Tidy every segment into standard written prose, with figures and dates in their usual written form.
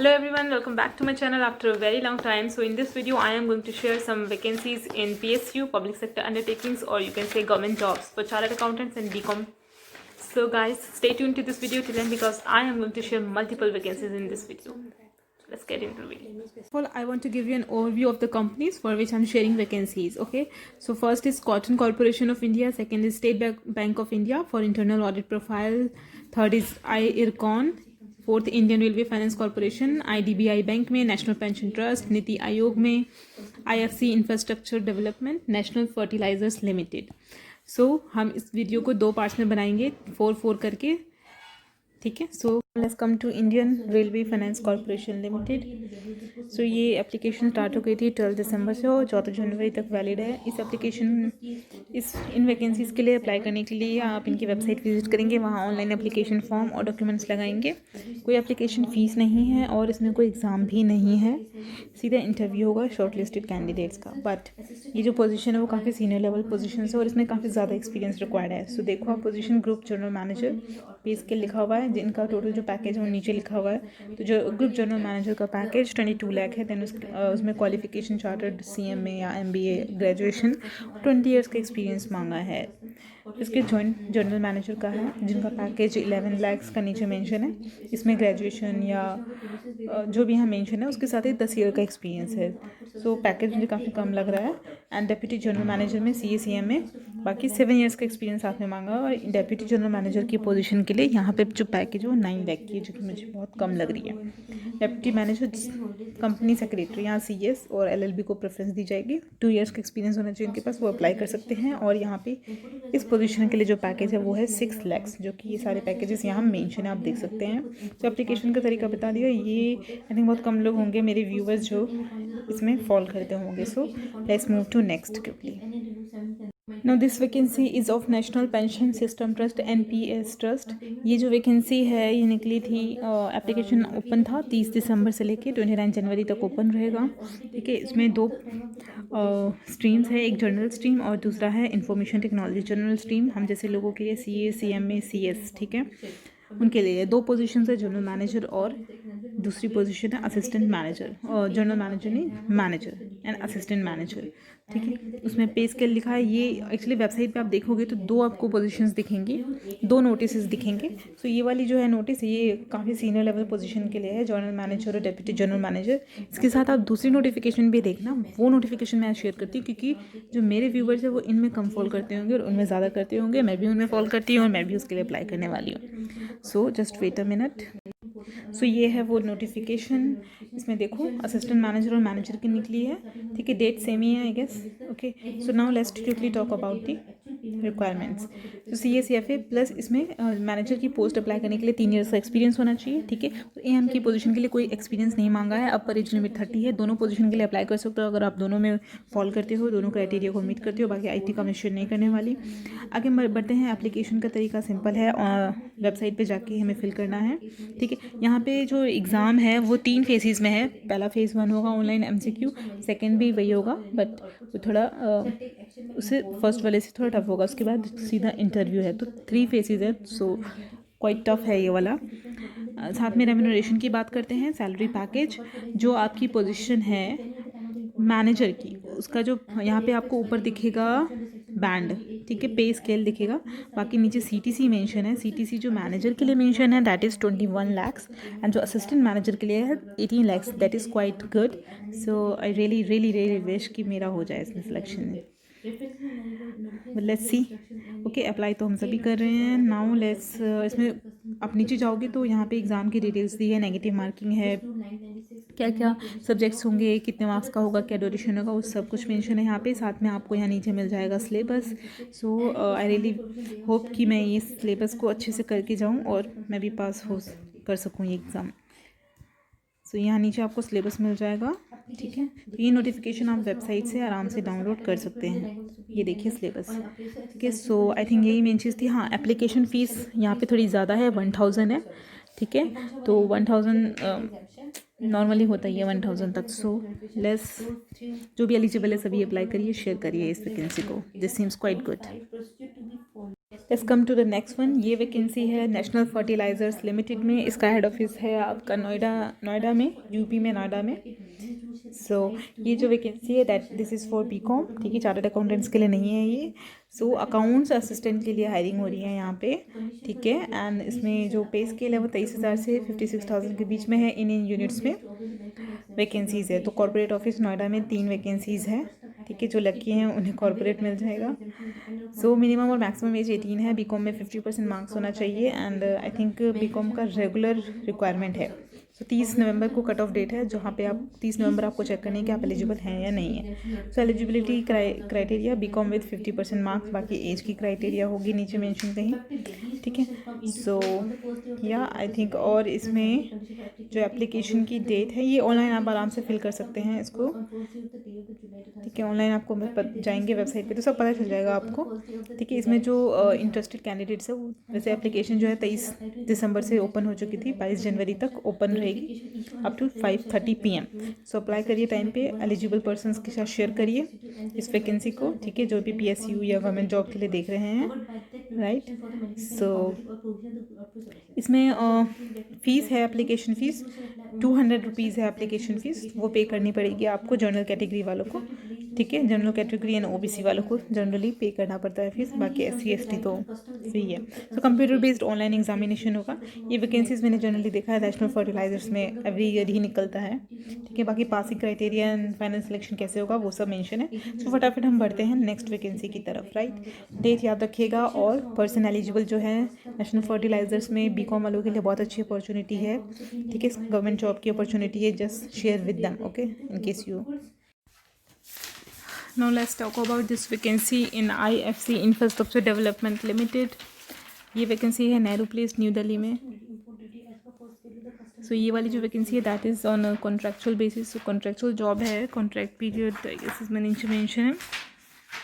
Hello everyone, welcome back to my channel after a very long time. So in this video I am going to share some vacancies in PSU, public sector undertakings, or you can say government jobs for chartered accountants and BCom. So guys, stay tuned to this video till end because I am going to share multiple vacancies in this video. Let's get into the video. First of all, I want to give you an overview of the companies for which I'm sharing vacancies. Okay, so first is Cotton Corporation of India, second is State Bank of India for internal audit profile, third is IRCON, fourth Indian railway finance corporation, IDBI bank में, national pension trust, NITI Aayog में, IFC infrastructure development, national fertilisers limited. So हम इस video को 2 parts में बनाएंगे, 4 करके. ठीक है. So let's come to Indian railway finance corporation limited. So ये एप्लीकेशन स्टार्ट हो गई थी 12 दिसंबर से और 14 जनवरी तक वैलिड है. इन वैकेंसीज़ के लिए अप्लाई करने के लिए आप इनकी वेबसाइट विजिट करेंगे, वहाँ ऑनलाइन एप्लीकेशन फॉर्म और डॉक्यूमेंट्स लगाएंगे. कोई एप्लीकेशन फ़ीस नहीं है और इसमें कोई एग्ज़ाम भी नहीं है, सीधा इंटरव्यू होगा शॉर्ट लिस्टेड कैंडिडेट्स का. बट ये जो पोजीशन है वो काफ़ी सीनियर लेवल पोजीशन है और इसमें काफ़ी ज़्यादा एक्सपीरियंस रिक्वायर्ड है. सो देखो आप, पोजीशन ग्रुप जनरल मैनेजर, पे स्केल लिखा हुआ है, जिनका टोटल जो पैकेज है वो नीचे लिखा हुआ है. तो जो ग्रुप जनरल मैनेजर का पैकेज 22 लाख है. देन उसमें क्वालिफिकेशन चार्टर्ड CMA या MBA ग्रेजुएशन, 20 ईयर्स का एक्सपीरियंस मांगा है. इसके जॉइंट जनरल मैनेजर का है जिनका पैकेज 11 लाख का नीचे मेंशन है. इसमें ग्रेजुएशन या जो भी यहाँ मेंशन है उसके साथ ही 10 ईयर का एक्सपीरियंस है. सो पैकेज मुझे काफ़ी कम लग रहा है. एंड डेप्यूटी जनरल मैनेजर में CA/CMA बाकी 7 ईयर्स का एक्सपीरियंस साथ में मांगा. और डेप्यूटी जनरल मैनेजर की पोजीशन के लिए यहाँ पे जो पैकेज है वो 9 लाख की है, जो कि मुझे बहुत कम लग रही है. डेप्यूटी मैनेजर कंपनी सेक्रेटरी, यहाँ CS और LLB को प्रेफरेंस दी जाएगी. 2 ईयर्स का एक्सपीरियंस होना चाहिए उनके पास, वो अप्लाई कर सकते हैं. और यहाँ पे इस पोजीशन के लिए जो पैकेज है वो है 6 लाख, जो कि ये सारे पैकेजेस यहाँ मेंशन है, आप देख सकते हैं. तो एप्लीकेशन का तरीका बता दिया. ये आई थिंक बहुत कम लोग होंगे मेरे व्यूवर्स जो इसमें फॉल करते होंगे. So let's move to next quickly. Now this vacancy is of National Pension System Trust, NPS Trust. ये जो वैकेंसी है ये निकली थी, एप्लीकेशन ओपन था 30 दिसंबर से लेके 29 जनवरी तक ओपन रहेगा. ठीक है. इसमें 2 स्ट्रीम्स है, एक जनरल स्ट्रीम और दूसरा है इंफॉर्मेशन टेक्नोलॉजी. जनरल स्ट्रीम हम जैसे लोगों के लिए CA/CMA CS, ठीक है, उनके लिए 2 पोजीशन है, जनरल मैनेजर और दूसरी पोजीशन है असिस्टेंट मैनेजर. और जनरल मैनेजर नहीं, मैनेजर एंड असिस्टेंट मैनेजर. ठीक है. उसमें पे स्केल लिखा है. ये एक्चुअली वेबसाइट पे आप देखोगे तो 2 आपको पोजीशंस दिखेंगी, 2 नोटिस दिखेंगे. सो ये वाली जो है नोटिस, ये काफ़ी सीनियर लेवल पोजीशन के लिए है, जनरल मैनेजर और डेप्यूटी जनरल मैनेजर. इसके साथ आप दूसरी नोटिफिकेशन भी देखना, वो नोटिफिकेशन मैं शेयर करती हूँ क्योंकि जो मेरे व्यूवर्स है वो इनमें कम फॉल करते होंगे और उनमें ज़्यादा करते होंगे. मैं भी उनमें फॉल करती हूँ और मैं भी उसके लिए अप्लाई करने वाली हूँ. So just wait a minute. So ये है वो नोटिफिकेशन. इसमें देखो असिस्टेंट मैनेजर और मैनेजर की निकली है. ठीक है. डेट सेम ही है I guess. Okay. So now let's quickly talk about the requirements. तो CA/CFA प्लस इसमें मैनेजर की पोस्ट अप्लाई करने के लिए 3 ईयर्स का एक्सपीरियंस होना चाहिए. ठीक है. तो AM की पोजीशन के लिए कोई एक्सपीरियंस नहीं मांगा है. अपर एज लिमिट 30 है. दोनों पोजीशन के लिए अप्लाई कर सकते हो अगर आप दोनों में फॉल करते हो, दोनों क्राइटेरिया को मीट करते हो. बाकी IT का मैं शेयर नहीं करने वाली. आगे बढ़ते हैं. एप्लीकेशन का तरीका सिंपल है, वेबसाइट पर जाके हमें फिल करना है. ठीक है. यहाँ पे जो एग्ज़ाम है वो 3 फेजेस में है. पहला फेज़ 1 होगा ऑनलाइन MCQ, सेकंड भी वही होगा बट वो थोड़ा उससे फर्स्ट वाले से थोड़ा टफ होगा. उसके बाद सीधा इंटरव्यू है. तो 3 फेजेस है. सो क्वाइट टफ है ये वाला. साथ में रेम्यूनरेशन की बात करते हैं. सैलरी पैकेज जो आपकी पोजीशन है मैनेजर की, उसका जो यहाँ पे आपको ऊपर दिखेगा बैंड, ठीक है, पे स्केल दिखेगा. बाकी नीचे CTC मेंशन है. CTC जो मैनेजर के लिए मेंशन है दैट इज़ 21 लाख एंड जो असिस्टेंट मैनेजर के लिए है 18 lakh. That is quite good. So I really wish कि मेरा हो जाए इसमें selection. Let's see. Okay. Apply तो हम सभी कर रहे हैं. नाउ लेट्स, इसमें आप नीचे जाओगे तो यहाँ पे एग्ज़ाम की डिटेल्स दी है, नेगेटिव मार्किंग है, क्या क्या सब्जेक्ट्स होंगे, कितने मार्क्स का होगा, क्या ड्यूरेशन होगा, वो सब कुछ मेंशन है यहाँ पे. साथ में आपको यहाँ नीचे मिल जाएगा syllabus. So I really hope कि मैं ये सिलेबस को अच्छे से करके जाऊँ और मैं भी पास कर सकूँ ये एग्ज़ाम. सो यहाँ नीचे आपको सिलेबस मिल जाएगा. ठीक है. तो ये नोटिफिकेशन आप वेबसाइट से आराम से डाउनलोड कर सकते हैं. ये देखिए सिलेबस. ठीक है. सो आई थिंक यही मेन चीज़ थी. हाँ, एप्लीकेशन फ़ीस यहाँ पे थोड़ी ज़्यादा है, 1000 है. ठीक है. तो 1000 नॉर्मली होता ही है 1000 तक. सो लेस जो भी एलिजिबल है सभी अप्लाई करिए, शेयर करिए इस वैकेंसी को. This seems quite good. Let's come to the next one. ये वैकेंसी है नेशनल फर्टिलाइजर्स लिमिटेड में। इसका हेड ऑफिस है आपका नोएडा में, यूपी में, नोएडा में। सो ये जो वैकेंसी है that this is for BCom, ठीक है, चार्टर्ड अकाउंटेंट्स के लिए नहीं है ये। सो अकाउंट्स असिस्टेंट के लिए हायरिंग हो रही है यहाँ पे, ठीक है। एंड इसमें जो पे स्केल है वो 23,000 से 56,000 के बीच में है। इन यूनिट्स में वैकेंसीज़ है। तो कॉर्पोरेट ऑफिस नोएडा में 3 वैकेंसीज़ हैं, ठीक है। जो लकी हैं उन्हें कॉर्पोरेट मिल जाएगा। सो मिनिमम और मैक्सिमम एज 18 है। बीकॉम में 50% मार्क्स होना चाहिए। एंड आई थिंक बीकॉम का रेगुलर रिक्वायरमेंट है। सो 30 नवंबर को कट ऑफ डेट है, जहाँ पे आप 30 नवंबर आपको चेक करनी है कि आप एलिजिबल हैं या नहीं है। So eligibility criteria BCom with 50% marks, बाकी एज की क्राइटेरिया होगी नीचे मेंशन कहीं, ठीक है। सो या आई थिंक, और इसमें जो एप्लीकेशन की डेट है ये ऑनलाइन आप आराम से फिल कर सकते हैं इसको, ठीक है। ऑनलाइन आपको जाएंगे वेबसाइट पे तो सब पता चल जाएगा आपको, ठीक है। इसमें जो इंटरेस्टेड कैंडिडेट्स है वो, वैसे एप्लीकेशन जो है 23 दिसंबर से ओपन हो चुकी थी, 22 जनवरी तक ओपन रहेगी up to 5:30 PM। So apply करिए टाइम पे, एलिजिबल पर्सनस के साथ शेयर करिए इस वैकेंसी को, ठीक है, जो भी PSU या गवर्नमेंट जॉब के लिए देख रहे हैं, राइट। सो इसमें फ़ीस है, एप्लीकेशन फ़ीस 200 रुपीज़ है एप्लीकेशन फ़ीस, वो पे करनी पड़ेगी आपको जनरल कैटेगरी वालों को, ठीक है। जनरल कैटेगरी एंड OBC वालों को जनरली पे करना पड़ता है फीस, बाकी SC ST तो फ्री है। तो कंप्यूटर बेस्ड ऑनलाइन एग्जामिनेशन होगा। ये वैकेंसीज मैंने जनरली देखा है नेशनल फर्टिलाइजर्स में एवरी ईयर ही निकलता है, ठीक है। बाकी passing criteria and final selection कैसे होगा वो सब मेंशन है। सो फटाफट हम बढ़ते हैं नेक्स्ट वैकेंसी की तरफ, राइट। डेट याद रखिएगा। और पर्सन एलिजिबल जो है नेशनल फर्टिलाइजर्स में बीकॉम वालों के लिए बहुत अच्छी अपॉर्चुनिटी है, ठीक है। गवर्नमेंट जॉब की अपॉर्चुनिटी है, just share with them, okay, in case you. Now let's talk about this vacancy in IFC Infrastructure Development Limited. ये वैकेंसी है नेहरू प्लेस न्यू दिल्ली में। सो ये वाली जो वैकेंसी है that is on contractual basis. So contractual job है, contract period इसमें नीचे मेंशन है,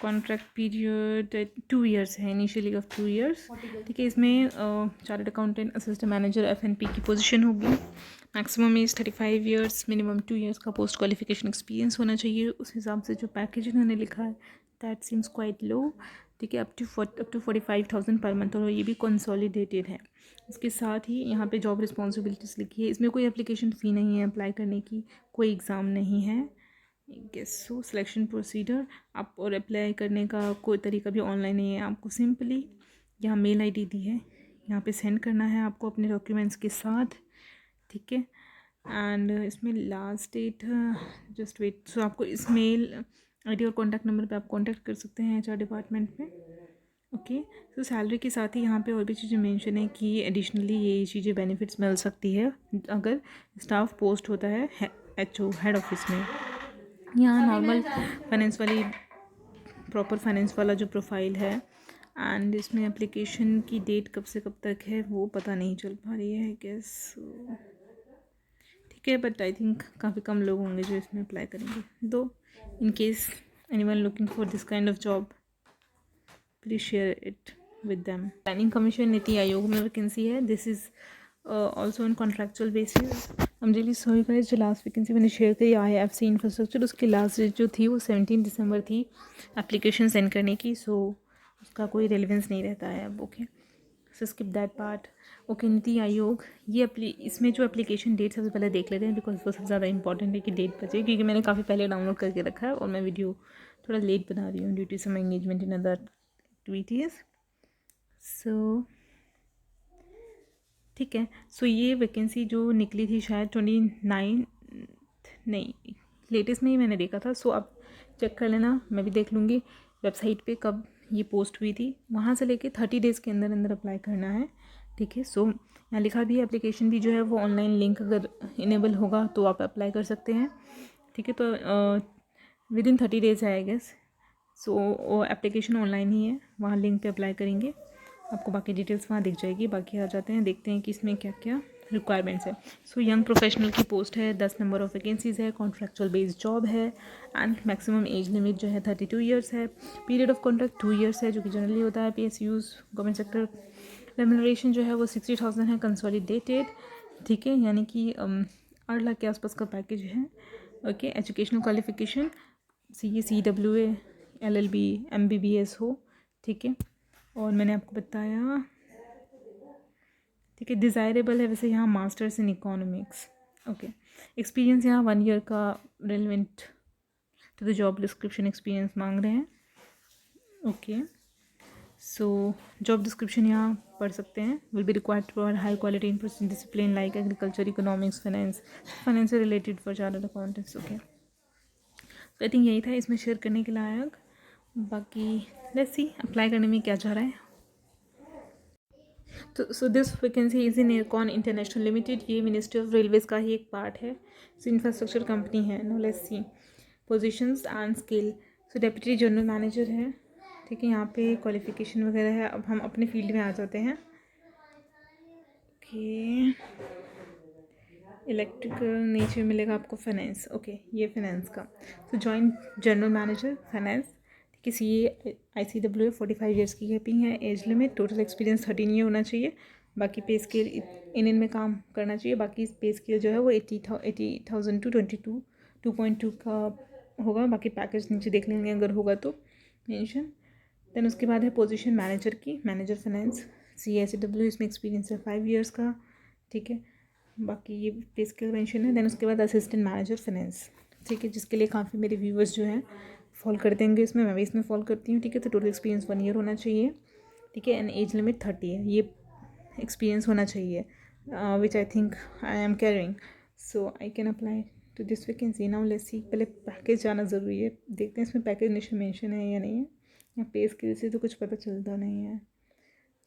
कॉन्ट्रैक्ट पीरियड 2 ईयर्स है, इनिशियली ऑफ 2 ईयर्स, ठीक है। इसमें chartered accountant assistant manager FNP की पोजीशन होगी। Maximum age 35 years, minimum 2 years का पोस्ट क्वालिफिकेशन एक्सपीरियंस होना चाहिए। उस हिसाब से जो पैकेज इन्होंने लिखा है दैट सीम्स क्वाइट लो, ठीक है, अप टू 45,000 पर मंथ, और ये भी कंसोलिडेटेड है। इसके साथ ही यहाँ पे जॉब रिस्पॉन्सिबिलिटीज़ लिखी है। इसमें कोई एप्लीकेशन फ़ी नहीं है अप्लाई करने की, कोई एग्ज़ाम नहीं है, गेस। सो सिलेक्शन प्रोसीजर आप और अप्लाई करने का कोई तरीका भी ऑनलाइन नहीं है। आपको सिंपली यहाँ मेल ID दी है, यहाँ पे सेंड करना है आपको अपने डॉक्यूमेंट्स के साथ, ठीक है। एंड इसमें लास्ट डेट जस्ट वेट। सो आपको इस मेल ID और कॉन्टैक्ट नंबर पे आप कॉन्टैक्ट कर सकते हैं HR डिपार्टमेंट में, ओके। सो सैलरी के साथ ही यहाँ पे और भी चीज़ें मेंशन है कि एडिशनली ये चीज़ें बेनिफिट्स मिल सकती है अगर स्टाफ पोस्ट होता है HO हेड ऑफिस में। यहाँ नॉर्मल फाइनेंस वाली, प्रॉपर फाइनेंस वाला जो प्रोफाइल है, एंड इसमें एप्लीकेशन की डेट कब से कब तक है वो पता नहीं चल पा रही है, गेस, ठीक है। बट आई थिंक काफ़ी कम लोग होंगे जो इसमें अप्लाई करेंगे। दो in case anyone looking for this kind of job please share it with them. Planning commission नीति आयोग में वैकेंसी है। This is also on contractual basis. I am really sorry guys, जो लास्ट वैकेंसी मैंने share करी IFC infrastructure, उसकी last date जो थी वो 17 दिसंबर थी एप्लीकेशन सेंड करने की। सो उसका कोई रेलिवेंस नहीं रहता है अब, okay. So skip that part, okay. NITI Aayog, ये इसमें जो एप्लीकेशन डेट सबसे पहले देख लेते हैं, बिकॉज वो सबसे ज़्यादा इंपॉर्टेंट है कि डेट बचे, क्योंकि मैंने काफ़ी पहले डाउनलोड करके रखा है और मैं वीडियो थोड़ा लेट बना रही हूँ due to some engagement in other activities. So ठीक है। सो ये वैकेंसी जो निकली थी शायद 29 नहीं, लेटेस्ट में ही मैंने देखा था। सो आप चेक कर लेना, मैं भी देख लूँगी वेबसाइट पे कब ये पोस्ट हुई थी। वहाँ से लेके 30 डेज़ के अंदर अंदर अप्लाई करना है, ठीक है। सो यहाँ लिखा भी है एप्लीकेशन भी जो है वो ऑनलाइन लिंक अगर इनेबल होगा तो आप अप्लाई कर सकते हैं, ठीक है। तो विद इन 30 डेज़ है I guess. So application online ही है, वहाँ लिंक पे अप्लाई करेंगे, आपको बाकी डिटेल्स वहाँ दिख जाएगी। बाकी आ जाते हैं, देखते हैं कि इसमें क्या क्या रिक्वायरमेंट्स है। सो यंग प्रोफेशनल की पोस्ट है, 10 नंबर ऑफ वैकेंसीज़ है, कॉन्ट्रैक्चुअल बेस्ड जॉब है, एंड मैक्सिमम एज लिमिट जो है 32 ईयर्स है। पीरियड ऑफ कॉन्ट्रैक्ट 2 ईयर्स है, जो कि जनरली होता है PSUs गवर्नमेंट सेक्टर। रेम्यूनरेशन जो है वो 60,000 है कंसोलिडेटेड, ठीक है, यानी कि 8 लाख के आसपास का पैकेज है, okay. Educational qualification CA CWA LLB MBBS हो, ठीक है। और मैंने आपको बताया, ठीक है, डिज़ायरेबल है वैसे यहाँ masters in economics. Okay, experience यहाँ 1 ईयर का relevant to the job description experience मांग रहे हैं। ओके, सो जॉब डिस्क्रिप्शन यहाँ पढ़ सकते हैं। Will be required for high quality in person discipline like agriculture, economics, finance से related for chartered accountants. Okay, तो आई थिंक यही था इसमें शेयर करने के लायक। बाकी लेट्स सी अप्लाई करने में क्या जा रहा है। तो so this vacancy is in IRCON International Limited. ये मिनिस्ट्री ऑफ रेलवेज़ का ही एक पार्ट है। सो इंफ्रास्ट्रक्चर कंपनी है। No let's see positions and skill. So deputy general manager है, ठीक है। यहाँ पे क्वालिफिकेशन वगैरह है। अब हम अपने फील्ड में आ जाते हैं। ओके, इलेक्ट्रिकल नीचे मिलेगा आपको फाइनेंस। ओके, ये फाइनेंस का। तो जॉइंट जनरल मैनेजर फाइनेंस, ठीक है। CA ICW 45 ईयर्स की गैपिंग है। Age limit, total experience 13 year होना चाहिए। बाकी पे स्केल इन में काम करना चाहिए। बाकी पे स्केल जो है वो 80,000 टू 2.2 का होगा। बाकी पैकेज नीचे देख लेंगे अगर होगा तो मेंशन। देन उसके बाद है पोजीशन मैनेजर की, मैनेजर फाइनेंस CA ICW, इसमें एक्सपीरियंस है 5 ईयर्स का, ठीक है। बाकी ये पे स्केल मेंशन है। देन उसके बाद असिस्टेंट मैनेजर फाइनेंस, ठीक है, जिसके लिए काफ़ी मेरे व्यूवर्स जो हैं फॉल कर देंगे इसमें, मैं भी इसमें फॉल करती हूँ, ठीक है। तो टोटल एक्सपीरियंस 1 ईयर होना चाहिए, ठीक है। एंड एज लिमिट 30 है। ये एक्सपीरियंस होना चाहिए which I think I am carrying. So I can apply to this vacancy. Now let's see, पहले पैकेज जाना ज़रूरी है। देखते हैं इसमें पैकेज निश्चय मेंशन है या नहीं है। या पे स्केल से तो कुछ पता चलता नहीं है।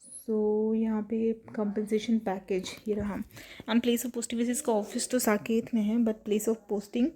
सो यहाँ पे कंपनसेशन पैकेज ये रहा। एंड प्लेस ऑफ पोस्टिंग, इसका ऑफिस तो साकेत में है बट प्लेस ऑफ पोस्टिंग